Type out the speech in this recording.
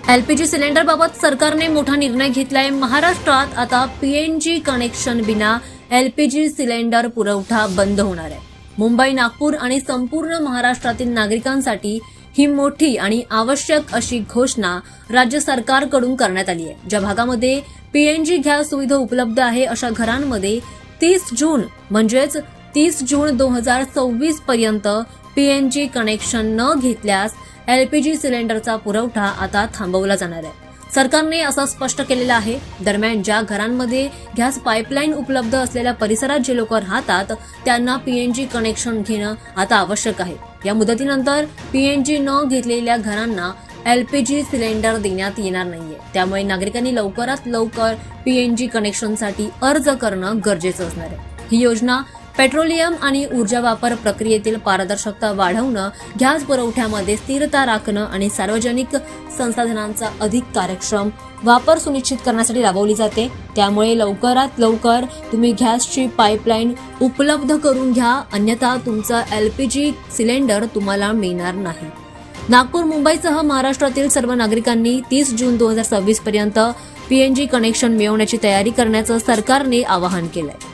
LPG सिलेंडरबाबत सरकारने मोठा निर्णय घेतलाय। महाराष्ट्रात आता पीएनजी कनेक्शन बिना एलपीजी सिलेंडर पुरवठा बंद होणार आहे। मुंबई, नागपूर आणि संपूर्ण महाराष्ट्रातील नागरिकांसाठी ही मोठी आणि आवश्यक अशी घोषणा राज्य सरकारकडून करण्यात आली आहे। ज्या भागामध्ये पीएनजी गॅस सुविधा उपलब्ध आहे अशा घरांमध्ये 30 जून म्हणजेच 30 जून 2026 पर्यंत पीएनजी कनेक्शन न घेतल्यास एलपीजी सिलेंडरचा पुरवठा आता थांबवला जाणार आहे। सरकारने असं स्पष्ट केलेलं आहे। दरम्यान ज्या घरांमध्ये गॅस पाईपलाईन उपलब्ध असलेल्या परिसरात जे लोक राहतात त्यांना पीएनजी कनेक्शन घेणं आता आवश्यक आहे। या मुदतीनंतर पीएनजी न घेतलेल्या घरांना एलपीजी सिलेंडर देण्यात येणार नाहीये। त्यामुळे नागरिकांनी लवकरात लवकर पीएनजी कनेक्शनसाठी अर्ज करणं गरजेचं असणार आहे। ही योजना पेट्रोलियम आणि ऊर्जा वापर प्रक्रियेतील पारदर्शकता वाढवणं, गॅस पुरवठ्यामध्ये स्थिरता राखणं आणि सार्वजनिक संसाधनांचा अधिक कार्यक्षम वापर सुनिश्चित करण्यासाठी राबवली जाते। त्यामुळे लवकरात लवकर तुम्ही गॅसची पाईपलाईन उपलब्ध करून घ्या, अन्यथा तुमचा एलपीजी सिलेंडर तुम्हाला मिळणार नाही। नागपूर, मुंबईसह महाराष्ट्रातील सर्व नागरिकांनी 30 जून 2026 पर्यंत पीएनजी कनेक्शन मिळवण्याची तयारी करण्याचं सरकारने आवाहन केलंय।